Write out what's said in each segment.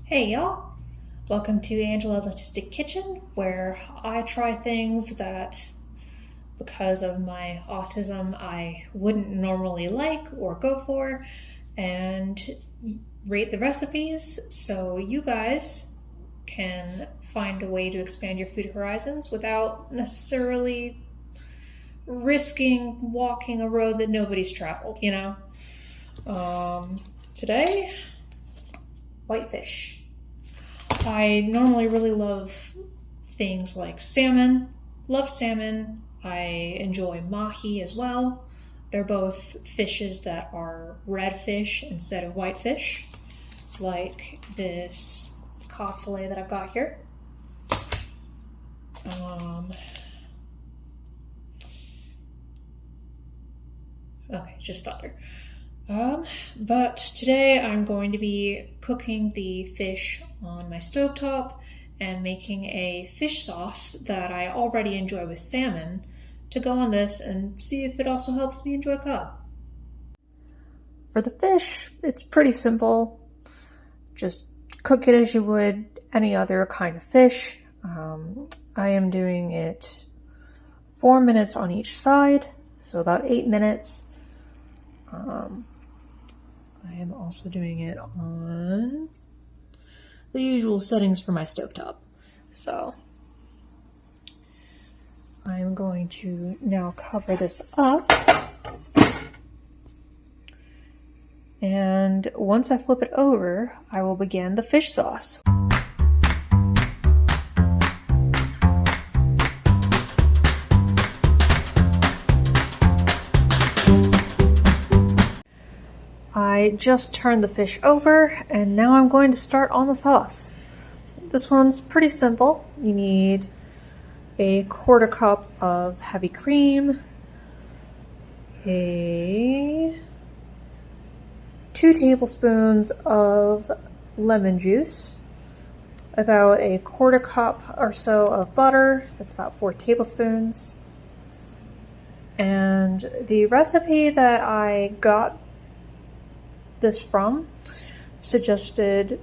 Hey y'all! Welcome to Angela's Autistic Kitchen, where I try things that, because of my autism, I wouldn't normally like or go for, and rate the recipes so you guys can find a way to expand your food horizons without necessarily risking walking a road that nobody's traveled. Today, whitefish. I normally really love things like salmon. Love salmon. I enjoy mahi as well. They're both fishes that are red fish instead of white fish, like this cod fillet that I've got here. Okay, just thunder. But today I'm going to be cooking the fish on my stovetop and making a fish sauce that I already enjoy with salmon to go on this and see if it also helps me enjoy cod. For the fish, it's pretty simple. Just cook it as you would any other kind of fish. I am doing it 4 minutes on each side, so about 8 minutes. I am also doing it on the usual settings for my stovetop. So I'm going to now cover this up. And once I flip it over, I will begin the fish sauce. I just turned the fish over, and now I'm going to start on the sauce. So this one's pretty simple. You need a 1/4 cup of heavy cream, 2 tablespoons of lemon juice, about a 1/4 cup or so of butter, that's about 4 tablespoons, and the recipe that I got this from suggested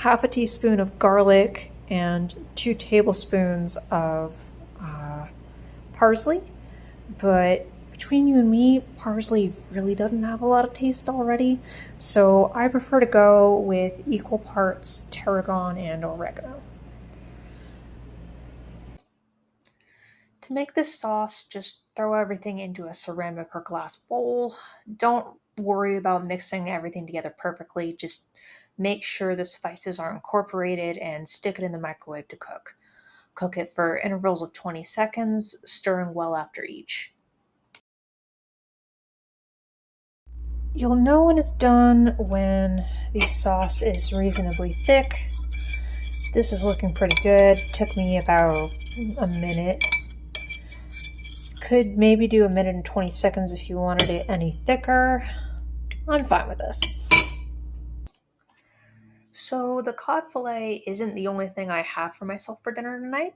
1/2 teaspoon of garlic and 2 tablespoons of parsley, but between you and me, parsley really doesn't have a lot of taste already, so I prefer to go with equal parts tarragon and oregano. To make this sauce, just throw everything into a ceramic or glass bowl. Don't worry about mixing everything together perfectly. Just make sure the spices are incorporated and stick it in the microwave to cook. Cook it for intervals of 20 seconds, stirring well after each. You'll know when it's done when the sauce is reasonably thick. This is looking pretty good. Took me about a minute. Could maybe do 1 minute and 20 seconds if you wanted it any thicker. I'm fine with this. So the cod fillet isn't the only thing I have for myself for dinner tonight.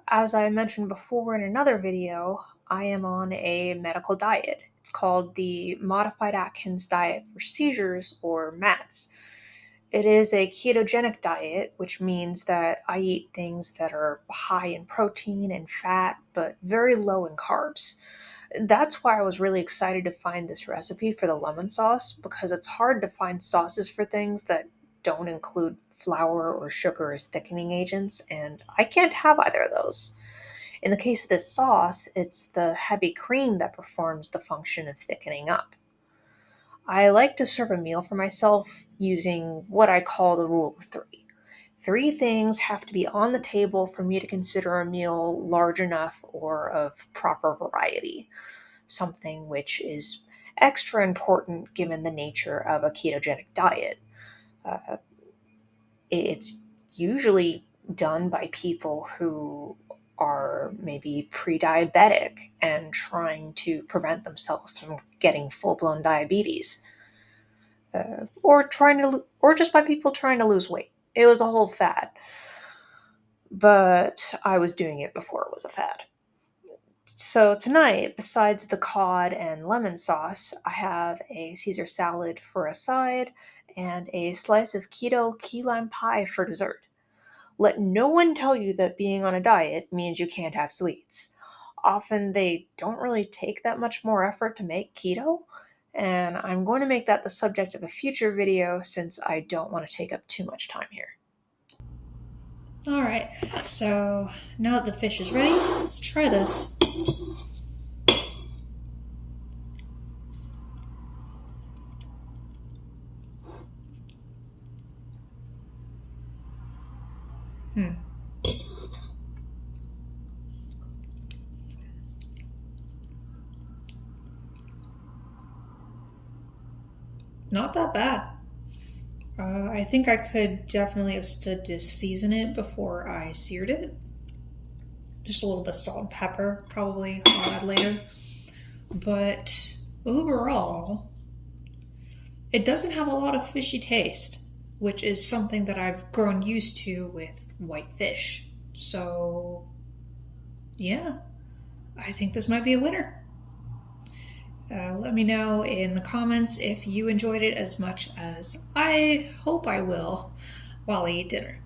As I mentioned before in another video, I am on a medical diet. It's called the Modified Atkins Diet for Seizures, or MATS. It is a ketogenic diet, which means that I eat things that are high in protein and fat, but very low in carbs. That's why I was really excited to find this recipe for the lemon sauce, because it's hard to find sauces for things that don't include flour or sugar as thickening agents, and I can't have either of those. In the case of this sauce, it's the heavy cream that performs the function of thickening up. I like to serve a meal for myself using what I call the rule of 3. 3 things have to be on the table for me to consider a meal large enough or of proper variety, something which is extra important given the nature of a ketogenic diet. Uh, it's usually done by people who are maybe pre-diabetic and trying to prevent themselves from getting full-blown diabetes, or just by people trying to lose weight. It was a whole fad, but I was doing it before it was a fad. So tonight, besides the cod and lemon sauce, I have a Caesar salad for a side and a slice of keto key lime pie for dessert. Let no one tell you that being on a diet means you can't have sweets. Often they don't really take that much more effort to make keto, and I'm going to make that the subject of a future video since I don't want to take up too much time here. Alright, so now that the fish is ready, let's try this. Not that bad. I think I could definitely have stood to season it before I seared it. Just a little bit of salt and pepper, probably I'll add later. But overall, it doesn't have a lot of fishy taste, which is something that I've grown used to with white fish. So, yeah, I think this might be a winner. Let me know in the comments if you enjoyed it as much as I hope I will while I eat dinner.